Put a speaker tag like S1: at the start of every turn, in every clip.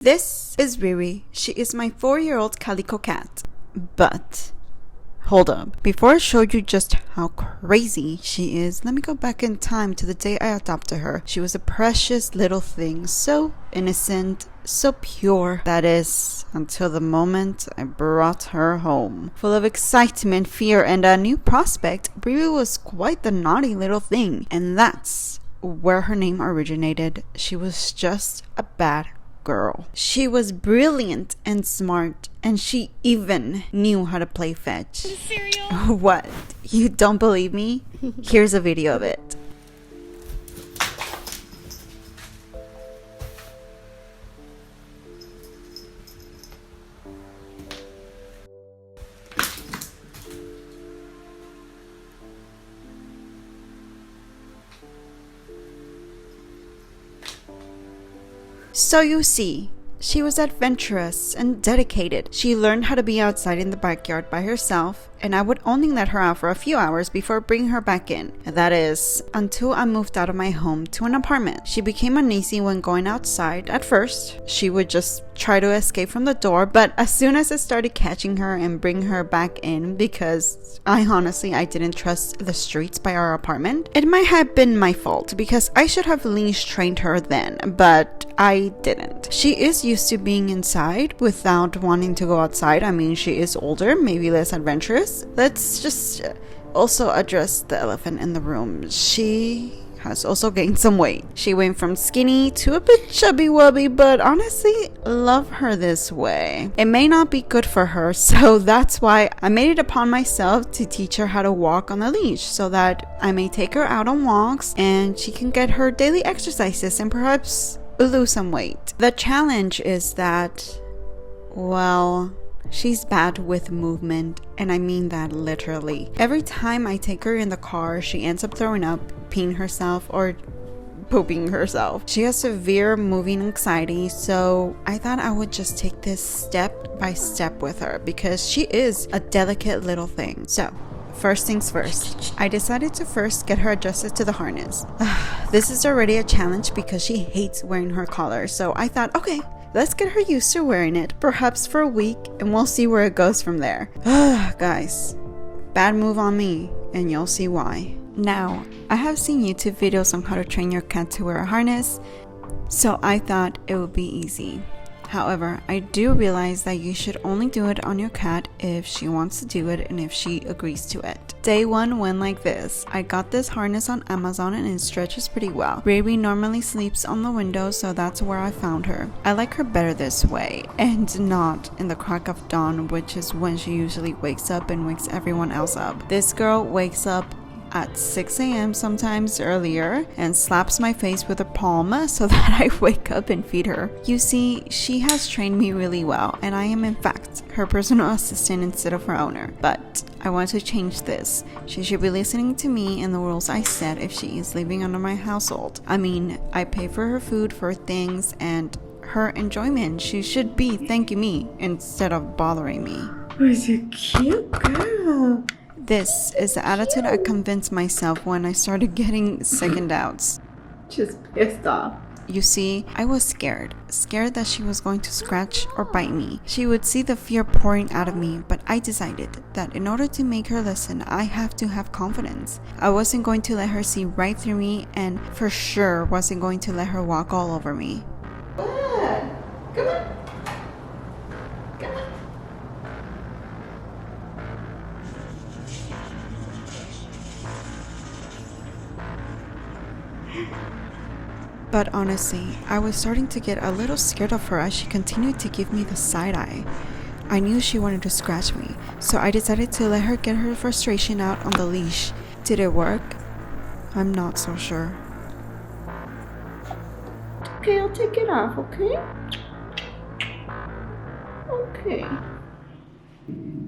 S1: This is Riri. She is my 4-year-old calico cat. But hold up. Before I show you just how crazy she is, let me go back in time to the day I adopted her. She was a precious little thing, so innocent, so pure. That is, until the moment I brought her home. Full of excitement, fear, and a new prospect, Riri was quite the naughty little thing. And that's where her name originated. She was just a bad girl. She was brilliant and smart, and she even knew how to play fetch. What? You don't believe me? Here's a video of it. So you see, she was adventurous and dedicated. She learned how to be outside in the backyard by herself, and I would only let her out for a few hours before bringing her back in. That is, until I moved out of my home to an apartment. She became uneasy when going outside. At first, she would just try to escape from the door, but as soon as I started catching her and bringing her back in, because I didn't trust the streets by our apartment, it might have been my fault because I should have leash trained her then, but I didn't. She is used to being inside without wanting to go outside. I mean, she is older, maybe less adventurous. Let's just also address the elephant in the room. She has also gained some weight. She went from skinny to a bit chubby wubby, but honestly, love her this way. It may not be good for her, so that's why I made it upon myself to teach her how to walk on a leash so that I may take her out on walks and she can get her daily exercises and perhaps lose some weight. The challenge is that, well, she's bad with movement, and I mean that literally. Every time I take her in the car, she ends up throwing up, peeing herself, or pooping herself. She has severe moving anxiety, so I thought I would just take this step by step with her because she is a delicate little thing. So, first things first, I decided to first get her adjusted to the harness. This is already a challenge because she hates wearing her collar, so I thought, okay, let's get her used to wearing it, perhaps for a week, and we'll see where it goes from there. Guys, bad move on me, and you'll see why. Now, I have seen YouTube videos on how to train your cat to wear a harness, so I thought it would be easy. However, I do realize that you should only do it on your cat if she wants to do it and if she agrees to it. Day 1 went like this. I got this harness on Amazon and it stretches pretty well. Riri normally sleeps on the window, so that's where I found her. I like her better this way and not in the crack of dawn, which is when she usually wakes up and wakes everyone else up. This girl wakes up at 6 a.m. sometimes earlier and slaps my face with her palm so that I wake up and feed her. You see, she has trained me really well and I am in fact her personal assistant instead of her owner. But I want to change this. She should be listening to me and the rules I set if she is living under my household. I mean, I pay for her food, for things, and her enjoyment. She should be thanking me instead of bothering me.
S2: Who's a cute girl?
S1: This is the attitude I convinced myself when I started getting second doubts.
S2: Just pissed off.
S1: You see, I was scared that she was going to scratch or bite me. She would see the fear pouring out of me, but I decided that in order to make her listen, I have to have confidence. I wasn't going to let her see right through me, and for sure wasn't going to let her walk all over me.
S2: What? Come on. Come on.
S1: But honestly, I was starting to get a little scared of her as she continued to give me the side eye. I knew she wanted to scratch me, so I decided to let her get her frustration out on the leash. Did it work? I'm not so sure.
S2: Okay, I'll take it off, okay? Okay.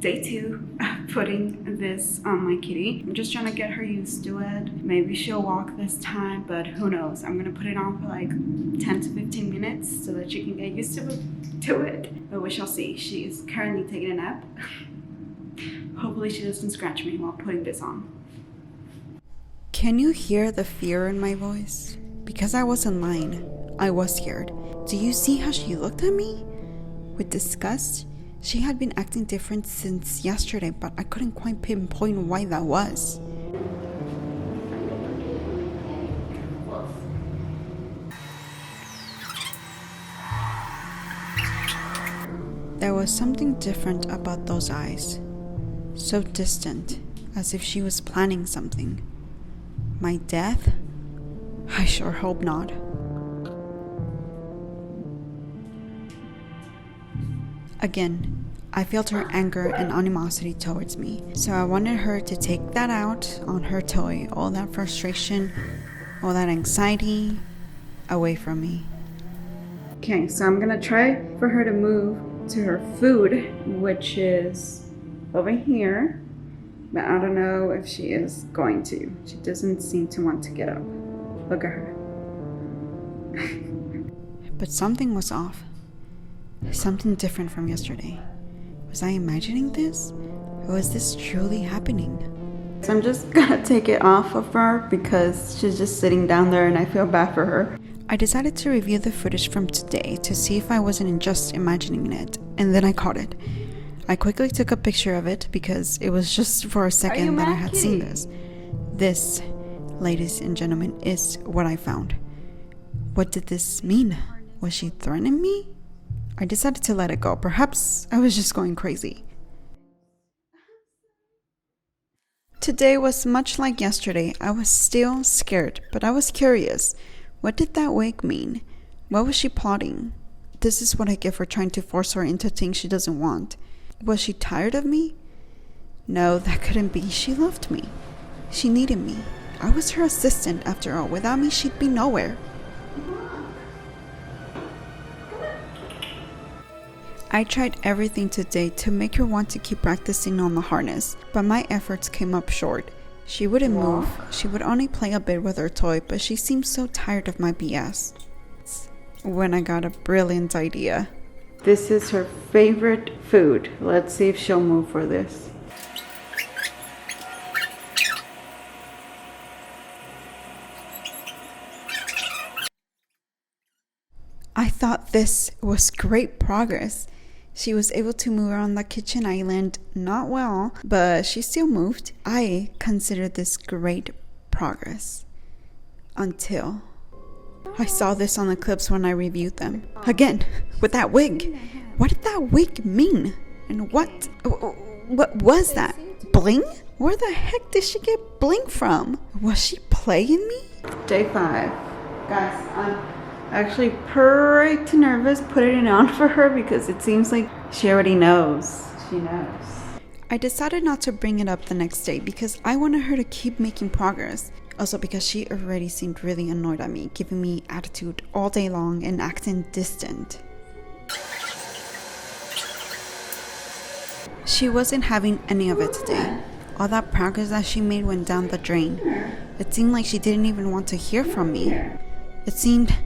S1: Day 2, putting this on my kitty. I'm just trying to get her used to it. Maybe she'll walk this time, but who knows. I'm gonna put it on for like 10 to 15 minutes so that she can get used to it. But we shall see. She is currently taking a nap. Hopefully she doesn't scratch me while putting this on. Can you hear the fear in my voice? Because I wasn't lying. I was scared. Do you see how she looked at me? With disgust. She had been acting different since yesterday, but I couldn't quite pinpoint why that was. There was something different about those eyes. So distant, as if she was planning something. My death? I sure hope not. Again, I felt her anger and animosity towards me, so I wanted her to take that out on her toy, all that frustration, all that anxiety, away from me.
S2: Okay, so I'm gonna try for her to move to her food, which is over here, but I don't know if she is going to. She doesn't seem to want to get up. Look at her.
S1: But something was off. Something different from yesterday. Was I imagining this? Or was this truly happening?
S2: So I'm just gonna take it off of her because she's just sitting down there and I feel bad for her.
S1: I decided to review the footage from today to see if I wasn't just imagining it, and then I caught it. I quickly took a picture of it because it was just for a second that I had seen this. This, ladies and gentlemen, is what I found. What did this mean? Was she threatening me? I decided to let it go. Perhaps I was just going crazy. Today was much like yesterday. I was still scared, but I was curious. What did that wig mean? What was she plotting? This is what I get for trying to force her into things she doesn't want. Was she tired of me? No, that couldn't be. She loved me. She needed me. I was her assistant after all. Without me, she'd be nowhere. I tried everything today to make her want to keep practicing on the harness, but my efforts came up short. She wouldn't move. She would only play a bit with her toy, but she seemed so tired of my BS. When I got a brilliant idea.
S2: This is her favorite food. Let's see if she'll move for this.
S1: I thought this was great progress. She was able to move around the kitchen island, not well, but she still moved. I considered this great progress. Until I saw this on the clips when I reviewed them. Again, with that wig. What did that wig mean? And what was that? Bling? Where the heck did she get bling from? Was she playing me?
S2: Day 5. Guys, I'm actually pretty nervous putting it on for her because it seems like she already knows. She knows.
S1: I decided not to bring it up the next day because I wanted her to keep making progress. Also because she already seemed really annoyed at me, giving me attitude all day long and acting distant. She wasn't having any of it today. All that progress that she made went down the drain. It seemed like she didn't even want to hear from me. It seemed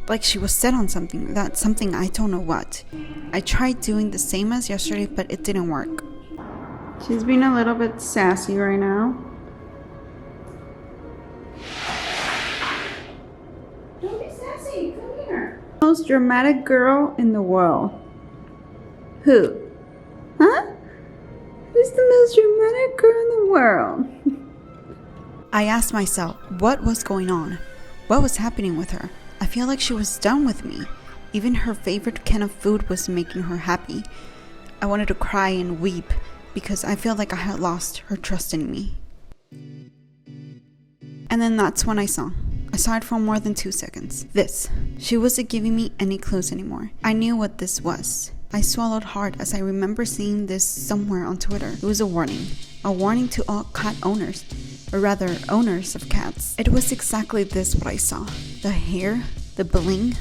S1: like she was set on something, that's something I don't know what. I tried doing the same as yesterday, but it didn't work.
S2: She's being a little bit sassy right now. Don't be sassy, come here. Most dramatic girl in the world. Who? Huh? Who's the most dramatic girl in the world?
S1: I asked myself, what was going on? What was happening with her? I feel like she was done with me. Even her favorite kind of food was making her happy. I wanted to cry and weep because I feel like I had lost her trust in me. And then that's when I saw it for more than 2 seconds. This. She wasn't giving me any clues anymore. I knew what this was. I swallowed hard as I remember seeing this somewhere on Twitter. It was a warning to all cat owners, or rather owners of cats. It was exactly this what I saw. The hair, the bling.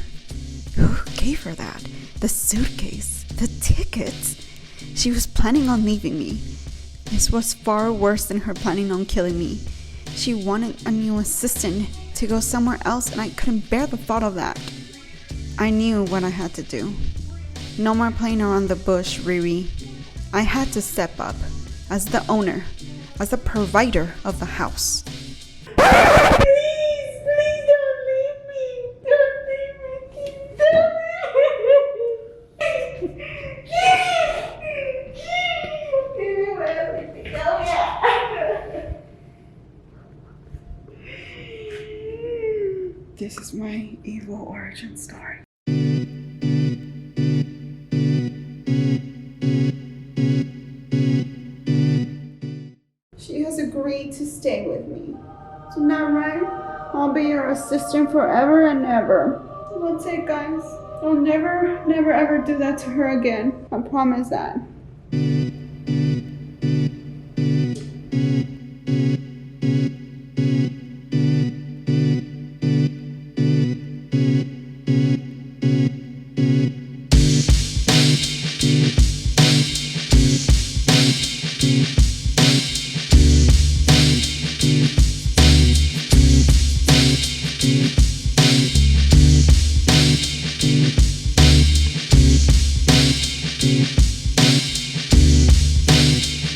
S1: Who gave her that? The suitcase, the tickets. She was planning on leaving me. This was far worse than her planning on killing me. She wanted a new assistant to go somewhere else and I couldn't bear the thought of that. I knew what I had to do. No more playing around the bush, Riri. I had to step up as the owner, as the provider of the house.
S2: Please don't leave me. Don't leave me. Don't is my evil origin story. She has agreed to stay with me. Isn't that right? I'll be your assistant forever and ever. That's it, guys. I'll never ever do that to her again. I promise that.